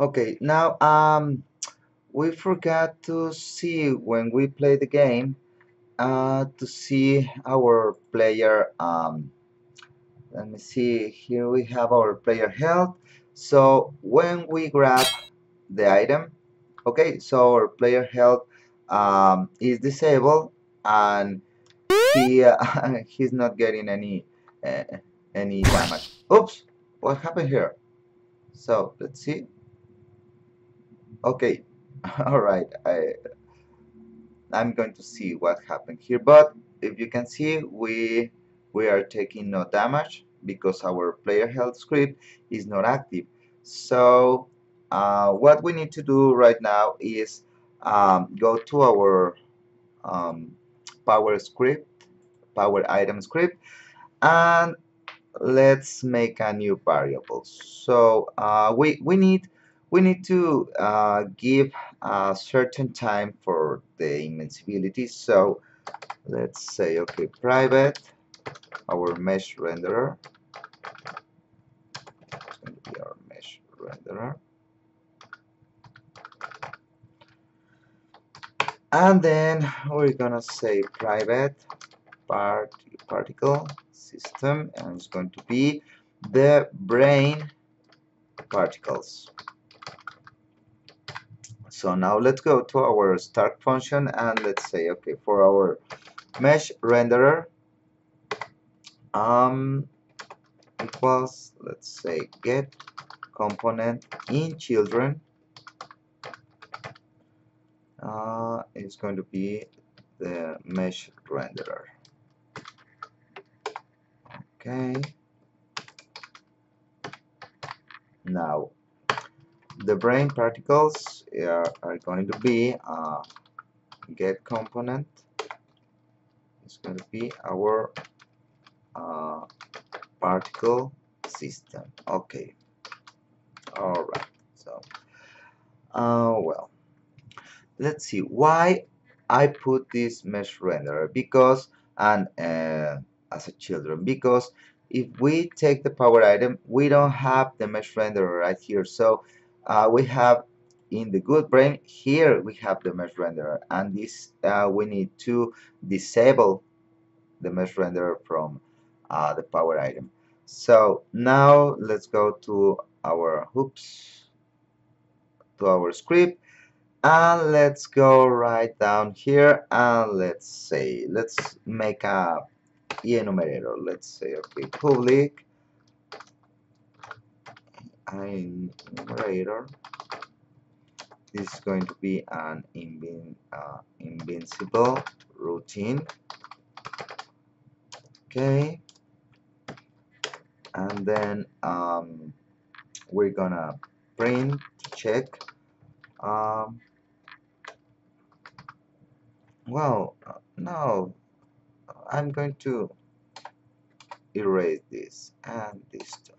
Okay, now we forgot to see when we play the game to see our player let me see, here we have our player health. So when we grab the item, okay, so our player health is disabled, and he he's not getting uh, any damage. Oops, what happened here? So let's see. Okay, all right, I'm going to see what happened here, but if you can see, we are taking no damage because our player health script is not active. So what we need to do right now is go to our um, power script, power item script, and let's make a new variable. So we need to give a certain time for the invincibility. So let's say, okay, private our mesh renderer. It's going to be our mesh renderer, and then we're gonna say private particle system, and it's going to be the brain particles. So now let's go to our start function, and let's say, okay, for our mesh renderer equals, let's say, get component in children. It's going to be the mesh renderer. Okay, now the brain particles are going to be get component. It's going to be our uh, particle system. Okay, all right. So well, let's see why I put this mesh renderer, because and as a children, because if we take the power item, we don't have the mesh renderer right here. So we have in the good brain here, we have the mesh renderer, and this we need to disable the mesh renderer from the power item. So now let's go to our script, and let's go right down here, and let's say, let's make a enumerator. Let's say, okay, public enumerator. This is going to be an invincible routine. Okay, and then we're gonna print check. Well, no, I'm going to erase this and this too.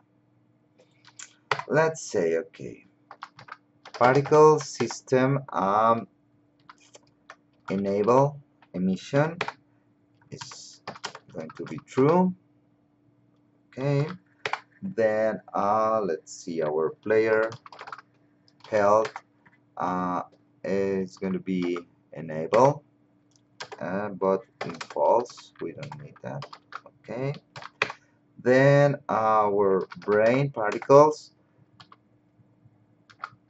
Let's say, okay, particle system enable emission is going to be true. Okay, then let's see, our player health is going to be enable, but in false, we don't need that. Okay, then our brain particles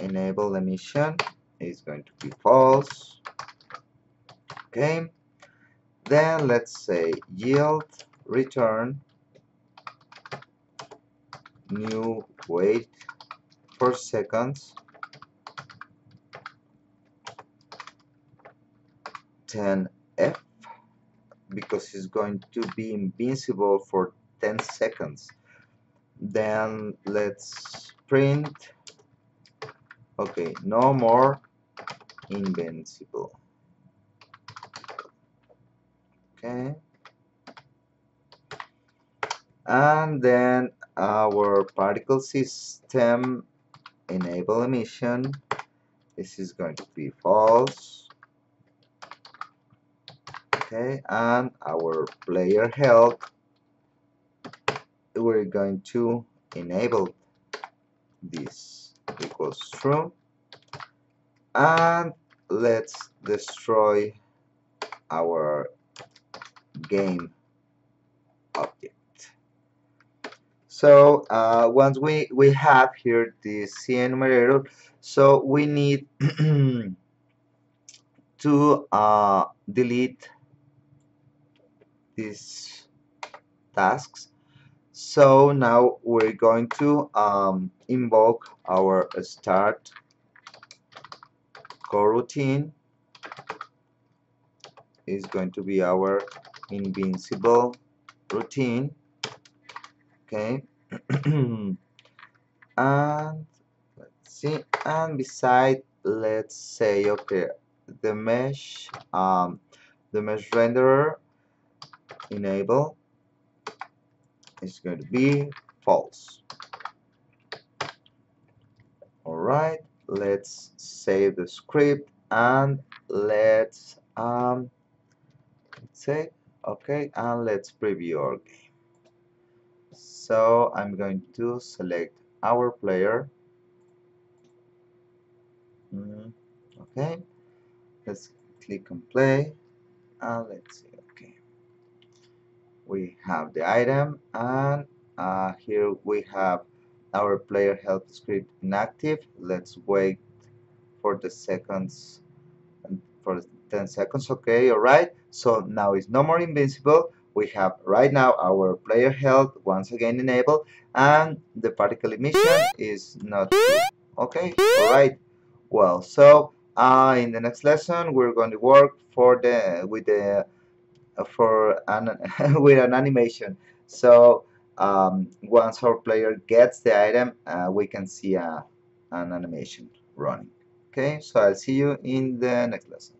enable emission is going to be false. Okay, then let's say yield return new wait for seconds 10f, because it's going to be invincible for 10 seconds. Then let's print, okay, no more invincible. Okay, and then our particle system enable emission, this is going to be false. Okay, and our player health, we're going to enable this. equals true, and let's destroy our game object. So once we have here the C enumerator, so we need to delete these tasks. So now we're going to invoke our start coroutine. Is going to be our invincible routine. Okay. And let's see, and beside, let's say, okay, the mesh renderer enable is going to be false. All right, let's save the script and let's say okay, and let's preview our game. So I'm going to select our player. Okay, let's click on play and let's see. Okay, we have the item, and here we have our player health script inactive. Let's wait for the seconds, for 10 seconds. Okay, all right, so now it's no more invincible. We have right now our player health once again enabled, and the particle emission is not true. Okay, all right. Well, so in the next lesson we're going to work with the for an with an animation. So once our player gets the item, we can see an animation running. Okay, so I'll see you in the next lesson.